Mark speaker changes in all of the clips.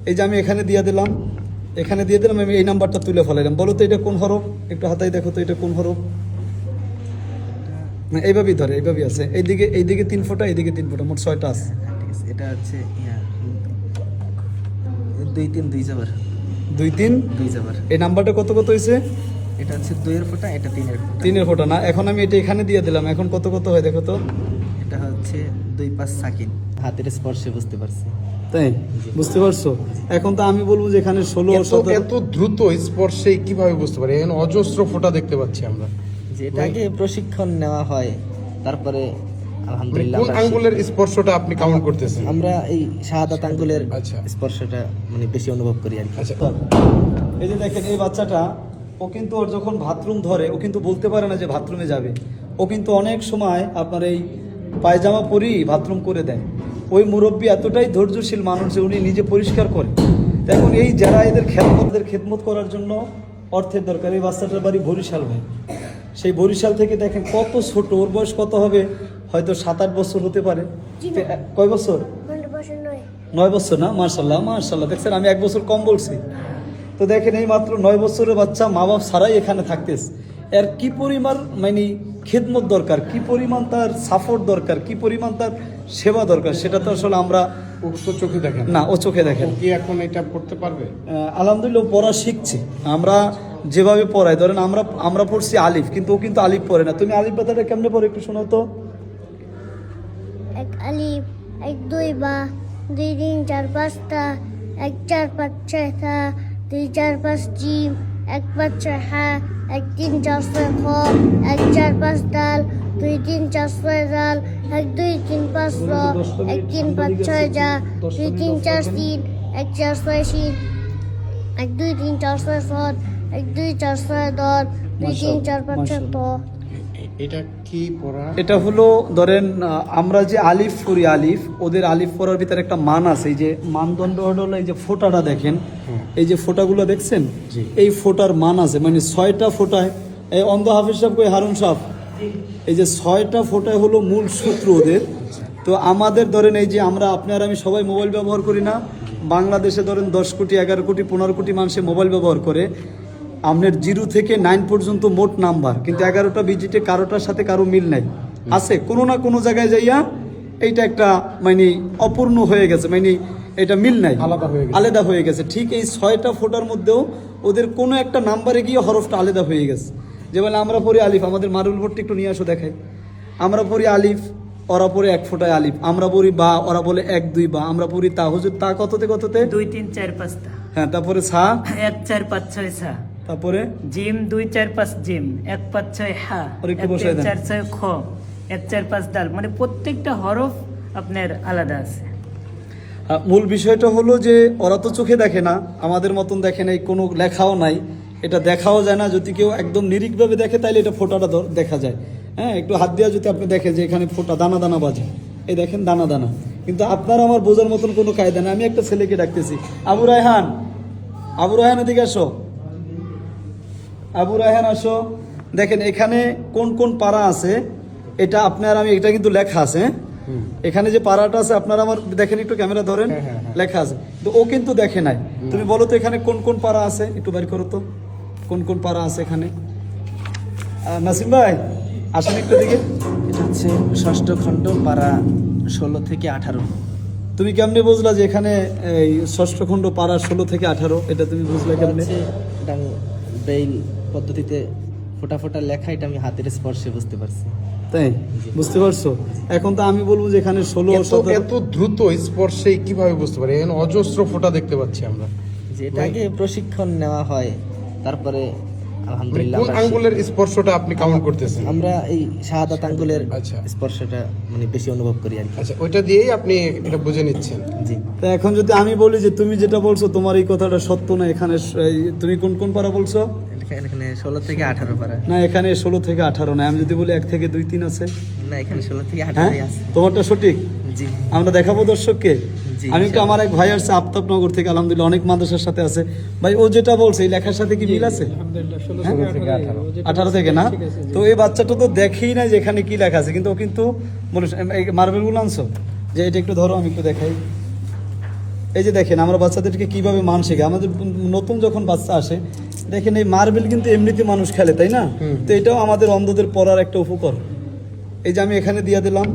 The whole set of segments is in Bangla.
Speaker 1: এই যে আমি এখানে দিয়ে দিলাম, আমি এই নাম্বারটা তুলে ফেলাইলাম। বলো তো এটা কোন হরফ, একটু হাতায় দেখো তো এটা কোন হরফ। না, এইভাবেই ধরে, এইভাবেই আছে। এইদিকে 3 ফোঁটা, এইদিকে 3 ফোঁটা, মোট 6টা আছে।
Speaker 2: ঠিক আছে, এটা হচ্ছে 2-3 যাবার
Speaker 1: 2-3
Speaker 2: 2 যাবার।
Speaker 1: এই নাম্বারটা কত কত হয়েছে?
Speaker 2: এটা হচ্ছে 2 এর ফোঁটা, এটা 3 এর ফোঁটা।
Speaker 1: 3 এর ফোঁটা না, এখন আমি এটা এখানে দিয়ে দিলাম, এখন কত কত হয় দেখো তো।
Speaker 2: এটা হচ্ছে 2-5 সাকিন। হাতের স্পর্শে বুঝতে পারছি।
Speaker 1: তাই বুঝতে পারছো? এখন তো আমি বলবো যে এখানে 16
Speaker 3: এত দ্রুত স্পর্শে কিভাবে বুঝতে পারি? এখানে অজস্র ফোঁটা দেখতে পাচ্ছি আমরা।
Speaker 2: যেটা আগে প্রশিক্ষণ নেওয়া হয়, তারপরে আলহামদুলিল্লাহ
Speaker 3: কোন আঙ্গুলের স্পর্শটা আপনি কাউন্ট করতেছেন?
Speaker 2: আমরা এই শাহাদাত আঙ্গুলের
Speaker 3: আচ্ছা।
Speaker 2: স্পর্শটা মানে বেশি অনুভব করি আর কি।
Speaker 3: আচ্ছা,
Speaker 1: এই যে দেখেন এই বাচ্চাটা, ও কিন্তু ওর যখন বাথরুম ধরে ও কিন্তু বলতে পারে না যে বাথরুমে যাবে। ও কিন্তু অনেক সময় আপনার এই পায়জামা পরেই বাথরুম করে দেয়। ওই মুরব্বী এতটাই ধৈর্যশীল মানুষ যে উনি নিজে পরিষ্কার করে। তো এখন এই যারা এদের খেদমত করার জন্য অর্থের দরকার। এই বাচ্চাটার বাড়ি বরিশাল ভাই, সেই বরিশাল থেকে দেখেন কত ছোট, ওর বয়স কত হবে, হয়তো 7-8 বছর হতে পারে। কয় বছর? 9 বছর না? মার্শাল্লাহ মার্শাল্লাহ, দেখছেন আমি 1 বছর কম বলছি। তো দেখেন এই মাত্র 9 বছরের বাচ্চা মা বাপ ছাড়াই এখানে থাকতেছে। এর কি পরিমাণ মানে খেদমত দরকার, কি পরিমাণ তার সাপোর্ট দরকার, কি পরিমাণ তার সেবা দরকার, সেটা তো আসলে আমরা
Speaker 3: ও তো চোখে দেখেন
Speaker 1: না, ও চোখে দেখেন।
Speaker 3: ও কি এখন এটা পড়তে পারবে?
Speaker 1: আলহামদুলিল্লাহ পড়া শিখছি। আমরা যেভাবে পড়াই, ধরেন আমরা পড়ছি আলিফ, কিন্তু ও কিন্তু আলিফ পড়ে না। তুমি আলিফ ব্যথাটা কেমনে পড়ে একটু শোনাও তো।
Speaker 4: 1 আলিফ, 1 2 বা 2 3 4 5 টা, 1 4 5 6 টা, 2 4 5 জিম, 1 5 6 হা, 1 3 4 6 খ, 1 4 5 দাল, 2 3 4 6 দাল, 1 2 3 5 র, 1 3 5 6 যা, 2 3 4 সিন, 1 4 6 সিন, 1 2 3 4 6 সদ, 1 2 4 6 দল, 2 3 4 5 6 ত।
Speaker 3: এটা কি পড়া?
Speaker 1: এটা হলো ধরেন আমরা যে আলিফ পড়ি, আলিফ ওদের আলিফ পড়ার ভিতরে একটা মান আছে। এই যে মানদণ্ড হলো এই যে ফোঁটাটা দেখেন, এই যে ফোঁটাগুলো দেখছেন, এই ফোঁটার মান আছে। মানে 6টা ফোঁটায়, এই অন্ধ হাফিজ সাহেব কই, হারুন সাহেব, এই যে 6টা ফোঁটায় হলো মূল সূত্র ওদের। তো আমাদের ধরেন এই যে আমরা আপনার আমি সবাই মোবাইল ব্যবহার করি না, বাংলাদেশে ধরেন 10 কোটি 11 কোটি 15 কোটি মানুষে মোবাইল ব্যবহার করে। আপনার 0 থেকে 9 পর্যন্ত মোট নাম্বার, কিন্তু 11টা ডিজিটে কারোটার সাথে কারো মিল নাই। আছে কোনো না কোনো জায়গায় যাইয়া এইটা একটা মানে অপূর্ণ হয়ে গেছে, মানে এটা মিল নাই, আলাদা হয়ে গেছে। ঠিক এই 6টা ফোঁটার মধ্যেও ওদের কোনো একটা নাম্বারে গিয়ে হরফটা আলাদা হয়ে গেছে। যেমন আমরা পড়ি আলিফ, আমাদের মারুল ভট্টি একটু নিয়ে আসো দেখাই। আমরা পড়ি আলিফ, ওরা পড়ে 1 ফোঁটায় আলিফ। আমরা পড়ি বা, ওরা বলে 1 2 বা। আমরা পড়ি তা, হুজুর তা কততে
Speaker 5: 2 3 4 5 টা।
Speaker 1: হ্যাঁ, তারপরে সা,
Speaker 5: 1 4 5 6 সা।
Speaker 1: তারপরে
Speaker 5: জিম 2 4 5 জিম, 1 5 6 হা,
Speaker 1: আর একটু
Speaker 5: 1
Speaker 1: বসাই
Speaker 5: 3
Speaker 1: দেন।
Speaker 5: 4 6 খ, 1 4 5 দাল। মানে প্রত্যেকটা হরফ আপনার আলাদা আছে।
Speaker 1: মূল বিষয়টা হলো যে ওরা তো চোখে দেখে না, আমাদের মতন দেখে নাই, কোনো লেখাও নাই, এটা দেখাও যায় না। যদি কেউ একদম নিরিখভাবে দেখে তাহলে এটা ফোঁটাটা দেখা যায়। হ্যাঁ, একটু হাত দিয়ে যদি আপনি দেখেন যে এখানে ফোঁটা দানা দানা বাজে, এই দেখেন দানা দানা। কিন্তু আপনার আমার বোঝার মতন কোনো কায়দা নেই। আমি একটা ছেলেকে ডাকতেছি, আবু রায়হান, আবু রায়হান এদিকে আসো, আবু রায়হান আসো। দেখেন এখানে কোন কোন পারা আছে, এটা আপনার আমি, এটা কিন্তু লেখা আছে। এখানে যে পাড়াটা আছে আপনারা আমার দেখেন, একটু ক্যামেরা ধরেন, লেখা আছে। তো ও কিন্তু দেখে নাই। তুমি বলো তো এখানে কোন কোন পাড়া আছে, একটু বের করো তো কোন কোন পাড়া আছে এখানে। নাসিম ভাই আসেন একটু দিকে।
Speaker 2: এটা হচ্ছে 6ষ্ঠ খণ্ড, পারা 16 থেকে 18।
Speaker 1: তুমি কেমনে বুঝলা যে এখানে এই 6ষ্ঠ খণ্ড পাড়া 16 থেকে 18? এটা তুমি বুঝলা কেমনে?
Speaker 2: এটা আমি ব্রেইল পদ্ধতিতে ফোঁটা ফোঁটা লেখা, এটা আমি হাতের স্পর্শে বুঝতে পারছি।
Speaker 1: তাই বুঝতে পারছো? এখন তো আমি বলবো যে এখানে 16
Speaker 3: এত দ্রুত স্পর্শে কিভাবে বুঝতে পারি? এখানে অজস্র ফোঁটা দেখতে পাচ্ছি আমরা।
Speaker 2: যেটা আগে প্রশিক্ষণ নেওয়া হয়, তারপরে আলহামদুলিল্লাহ
Speaker 3: কোন আঙ্গুলের স্পর্শটা আপনি কাউন্ট করতেছেন?
Speaker 2: আমরা এই শাহাদাত আঙ্গুলের
Speaker 3: আচ্ছা।
Speaker 2: স্পর্শটা মানে বেশি অনুভব করি আর কি।
Speaker 3: আচ্ছা, ওইটা দিয়েই আপনি এটা বুঝে নিচ্ছেন।
Speaker 2: জি।
Speaker 1: তা এখন যদি আমি বলি যে তুমি যেটা বলছো তোমার এই কথাটা সত্য না, এখানে তুমি কোন কোন পারা বলছো?
Speaker 2: এখানে 16 থেকে 18 পারা।
Speaker 1: না, এখানে 16 থেকে 18 না। আমি যদি বলি 1 থেকে 2 3 আছে।
Speaker 2: না, এখানে 16 থেকে
Speaker 1: হ্যাঁ,
Speaker 2: 18 আছে।
Speaker 1: তোমারটা সঠিক।
Speaker 2: জি।
Speaker 1: আমরা দেখাবো দর্শককে।
Speaker 2: জি,
Speaker 1: আমি একটু, আমার এক ভাই আসছে আফতাবনগর থেকে, আলহামদুলিল্লাহ অনেক মাদ্রাসার সাথে আছে। ভাই ও যেটা বলছে এই লেখার সাথে কি মিল আছে?
Speaker 3: 16 থেকে
Speaker 1: 18 থেকে না? তো এই বাচ্চাটা তো দেখেই না যে এখানে কি লেখা আছে, কিন্তু ও কিন্তু বলে মার্বেল গুলো আনছো যে এটা একটু ধরো, আমি একটু দেখাই। এই যে দেখেন আমরা বাচ্চাদেরকে কিভাবে মান শেখাই, আমাদের নতুন যখন বাচ্চা আসে দেখেন এই মার্বেল কিন্তু এমনিতে মানুষ খেলে, তাই না? তো এটাও আমাদের অন্ধদের পড়ার একটা উপকরণ। এই যে আমি এখানে দিয়ে দিলাম,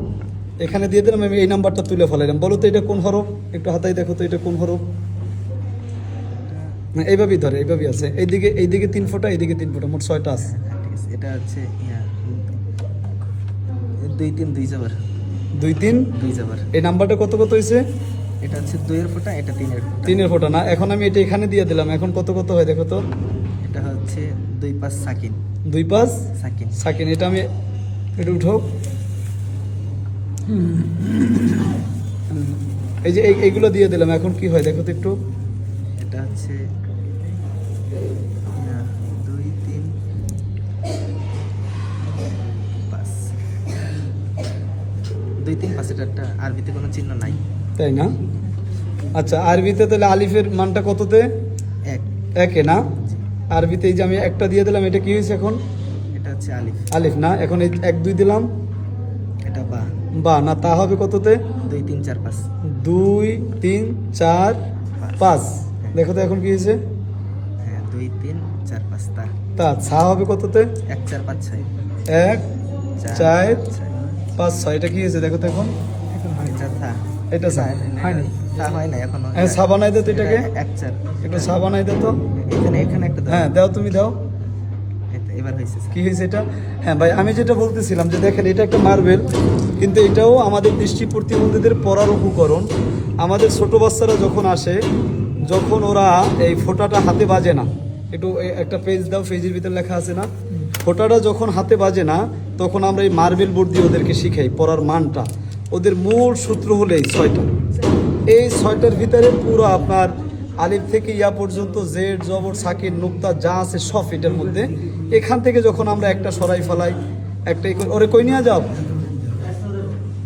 Speaker 1: আমি এই নাম্বারটা তুলে ফেলাইলাম, বলো তো এটা কোন হরফ, একটু হাতায় দেখো তো এটা কোন হরফ। না, এইভাবেই ধরে, এইভাবেই আছে, এইদিকে 3 ফোঁটা, এইদিকে 3 ফোঁটা, মোট 6টা আছে।
Speaker 2: ঠিক আছে, এটা হচ্ছে 2-3 যাবার
Speaker 1: 2-3
Speaker 2: যাবার।
Speaker 1: এই নাম্বারটা কত কত হয়েছে?
Speaker 2: এটা হচ্ছে 2 এর ফোঁটা, এটা 3 এর ফোঁটা।
Speaker 1: 3 এর ফোঁটা না, এখন আমি এটা এখানে দিয়ে দিলাম, এখন কত কত হয় দেখো তো।
Speaker 2: এটা হচ্ছে 2-5 সাকিন
Speaker 1: 2-5
Speaker 2: সাকিন।
Speaker 1: সাকিন। এটা আমি এটা উঠো, এই যে এইগুলো দিয়ে দিলাম, এখন কি হয় দেখো তো একটু।
Speaker 2: এটা হচ্ছে 2-3-5 2-3-5। এটা একটা আরবিতে কোনো চিহ্ন নাই,
Speaker 1: তাই না? আচ্ছা, আরবিতে তাহলে আলিফের মানটা কততে?
Speaker 2: 1।
Speaker 1: একে না? আরবিতে এই যে আমি একটা দিয়ে দিলাম, এটা কি হয়েছে এখন?
Speaker 2: এটা হচ্ছে আলিফ।
Speaker 1: আলিফ না? এখন এই 1-2 দিলাম,
Speaker 2: এটা বা।
Speaker 1: বা না, তা হবে কততে?
Speaker 2: 2-3-4-5
Speaker 1: 2-3-4-5। দেখো তো এখন কি হয়েছে?
Speaker 2: হ্যাঁ, 2-3-4-5 তা।
Speaker 1: তা ছা হবে কততে?
Speaker 2: 1-4-5-6
Speaker 1: 1-4-5-6। এটা কি হয়েছে দেখো তো এখন?
Speaker 2: এটা থা।
Speaker 1: এটা ছা হয়নি,
Speaker 2: থা হয় না এখনো।
Speaker 1: ছা বানাই দে তো এটাকে,
Speaker 2: 1-4।
Speaker 1: একটু ছা বানাই দে তো।
Speaker 2: এখানে একটা দাও।
Speaker 1: হ্যাঁ দাও, তুমি দাও।
Speaker 2: এবার হয়েছে স্যার।
Speaker 1: কি হয়েছে এটা? হ্যাঁ ভাই, আমি যেটা বলতেছিলাম যে দেখেন এটা একটা মার্বেল, কিন্তু এটাও আমাদের দৃষ্টি প্রতিবন্ধীদের পড়ার উপকরণ। আমাদের ছোট বাচ্চারা যখন আসে, যখন ওরা এই ফোঁটাটা হাতে বাজে না, একটু একটা পেজ দাও, পেজের ভিতরে লেখা আছে না, ফোঁটাটা যখন হাতে বাজে না, তখন আমরা এই মার্বেল বোর্ড দিয়ে ওদেরকে শিখাই পড়ার মানটা। ওদের মূল সূত্র হলো এই 6টা। এই 6টার ভিতরে পুরো আপনার আলিফ থেকে ইয়া পর্যন্ত জেড জবর সাকিন নুক্তা যা আছে সব এটার মধ্যে। এখান থেকে যখন আমরা একটা সরাই ফেলাই, একটা ওরে কই নিয়ে যাও,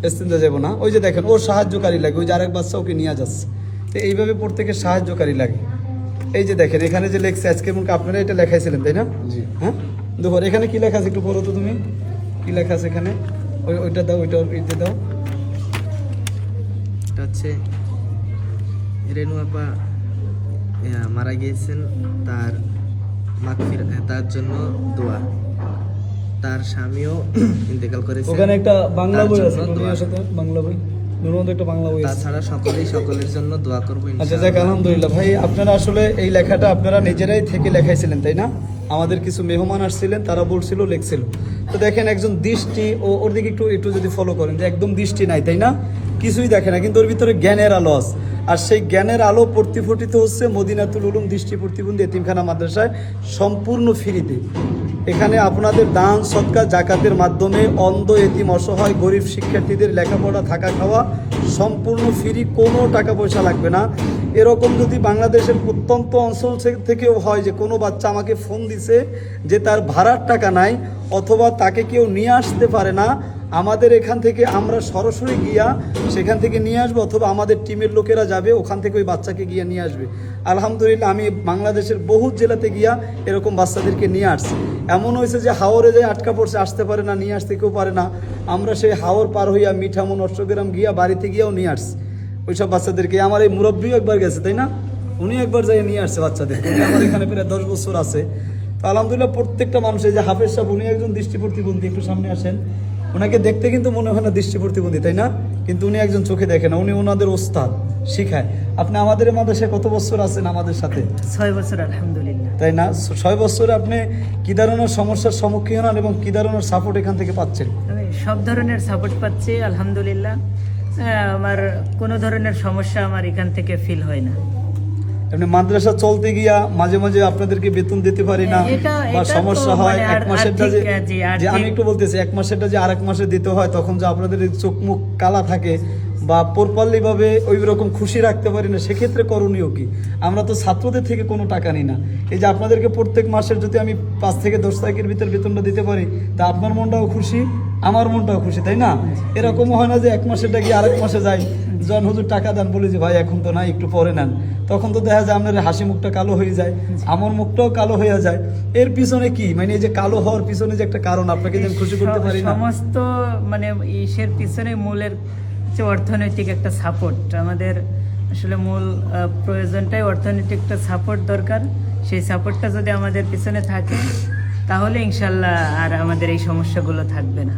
Speaker 1: এস্তেন্দা যাবো না, ওই যে দেখেন ওর সাহায্যকারী লাগে, ওই যে আরেক বাচ্চা ওকে নিয়ে যাচ্ছে। তো এইভাবে প্রত্যেকে সাহায্যকারী লাগে। এই যে দেখেন এখানে যে লেখছে আজকে, মনে আপনারা এটা লেখাইছিলেন তাই না? হ্যাঁ দেখো এখানে কি লেখা আছে একটু পড়ো তো তুমি, কি লেখা আছে এখানে? ওইটা দাও, ওইটা দাও।
Speaker 2: এটা হচ্ছে রেনু আপা মারা গিয়েছেন, তার তার জন্য দোয়া। তার স্বামীও ইন্তেকাল করেছে।
Speaker 1: ওখানে একটা বাংলা বই
Speaker 2: তার
Speaker 1: আছে,
Speaker 2: জন্য দোয়া।
Speaker 1: দুনিয়ার সাথে বাংলা বই, দুটোর মধ্যে একটা বাংলা বই আছে।
Speaker 2: তাছাড়া সকলের জন্য দোয়া করবো
Speaker 1: আচ্ছা
Speaker 2: ইনশাআল্লাহ।
Speaker 1: যাক, আলহামদুলিল্লাহ। ভাই আপনারা আসলে এই লেখাটা আপনারা নিজেরাই থেকে লেখাইছিলেন তাই না? আমাদের কিছু মেহমান আসছিলেন, তারা বলছিল, লিখছিল। তো দেখেন একজন দৃষ্টি, ওর দিকে একটু যদি ফলো করেন, যে একদম দৃষ্টি নাই তাই না, কিছুই দেখে না, কিন্তু ওর ভিতরে জ্ঞানের আলো আছে। আর সেই জ্ঞানের আলো প্রতিফলিত হচ্ছে মদিনাতুল উলুম দৃষ্টি প্রতিবন্ধী এতিমখানা মাদ্রাসায় সম্পূর্ণ ফ্রিতে। এখানে আপনাদের দান সদকা জাকাতের মাধ্যমে অন্ধ এতিম অসহায় গরিব শিক্ষার্থীদের লেখাপড়া থাকা খাওয়া সম্পূর্ণ ফ্রি, কোনো টাকা পয়সা লাগবে না। এরকম যদি বাংলাদেশের প্রত্যন্ত অঞ্চল থেকেও হয় যে কোনো বাচ্চা আমাকে ফোন দিছে যে তার ভাড়ার টাকা নাই, অথবা তাকে কেউ নিয়ে আসতে পারে না, আমাদের এখান থেকে আমরা সরাসরি গিয়া সেখান থেকে নিয়ে আসবো, অথবা আমাদের টিমের লোকেরা যাবে ওখান থেকে ওই বাচ্চাকে গিয়ে নিয়ে আসবে। আলহামদুলিল্লাহ আমি বাংলাদেশের বহু জেলাতে গিয়া এরকম বাচ্চাদেরকে নিয়ে আসছি। এমন হয়েছে যে হাওরে যায় আটকা পড়ছে, আসতে পারে না, নিয়ে আসতে কেউ পারে না, আমরা সেই হাওর পার হইয়া মিঠামন অষ্টগ্রাম গিয়া বাড়িতে গিয়াও নিয়ে আসছি ওইসব বাচ্চাদেরকে। আমার এই মুরব্বীও একবার গেছে তাই না, উনি একবার যাই নিয়ে আসছে বাচ্চাদের। আমার এখানে প্রায় 10 বছর আছে। তো আলহামদুলিল্লাহ প্রত্যেকটা মানুষের, যে হাফেজ সাহেব উনি একজন দৃষ্টি প্রতিবন্ধী, একটু সামনে আসেন। ওনাকে দেখতে কিন্তু মনে হয় না দৃষ্টি প্রতিবন্ধী তাই না, কিন্তু উনি একজন চোখে দেখে না, উনি ওনাদের ওস্তাদ, শিখায়। আপনি আমাদের মাদ্রাসায় কত বছর আছেন আমাদের সাথে?
Speaker 5: 6 বছর আলহামদুলিল্লাহ।
Speaker 1: তাই না? 6 বছরে আপনি কি ধরনের সমস্যার সম্মুখীন হন এবং কি ধরনের সাপোর্ট এখান থেকে পাচ্ছেন?
Speaker 5: আমি সব ধরনের সাপোর্ট পাচ্ছি আলহামদুলিল্লাহ। আমার কোনো ধরনের সমস্যা আমার এখান থেকে ফিল হয় না।
Speaker 1: আপনি মাদ্রাসা চলতে গিয়া মাঝে মাঝে আপনাদেরকে বেতন দিতে পারি না বা
Speaker 5: এটা
Speaker 1: সমস্যা
Speaker 5: তো
Speaker 1: হয়,
Speaker 5: মানে
Speaker 1: এক মাসেরটা যে
Speaker 5: আর্থিক-
Speaker 1: আমি একটু বলতেছি, এক মাসেরটা যে আরেক মাসে দিতে হয়, তখন যে আপনাদের চোখ মুখ কালা থাকে বা প্রপারলি ভাবে ওই রকম খুশি রাখতে পারি না, সেক্ষেত্রে করণীয় কি? আমরা তো ছাত্রদের থেকে কোনো টাকা নিই না। এই যে আপনাদেরকে প্রত্যেক মাসের যদি আমি 5 থেকে 10 তারিখের ভিতরে বেতনটা দিতে পারি, তা আপনার মনটাও খুশি, আমার মনটাও খুশি, তাই না? এরকমও হয় না যে এক মাসেরটা গিয়ে আরেক মাসে যাই, জন হুজুর টাকা দেন, বলি যে ভাই এখন তো নাই, একটু পরে নেন, তখন তো দেখা যায় আপনার হাসি মুখটা কালো হয়ে যায়, আমার মুখটাও কালো হয়ে যায়। এর পিছনে কি, মানে এই যে কালো হওয়ার পিছনে যে একটা কারণ, আপনাকে যে আমি খুশি করতে পারি না,
Speaker 5: সমস্ত মানে ইসের পিছনে মূলের যে অর্থনৈতিক একটা সাপোর্ট আমাদের আসলে মূল প্রয়োজনটাই অর্থনৈতিক একটা সাপোর্ট দরকার। সেই সাপোর্টটা যদি আমাদের পিছনে থাকে তাহলে ইনশাল্লাহ আর আমাদের এই সমস্যাগুলো থাকবে না।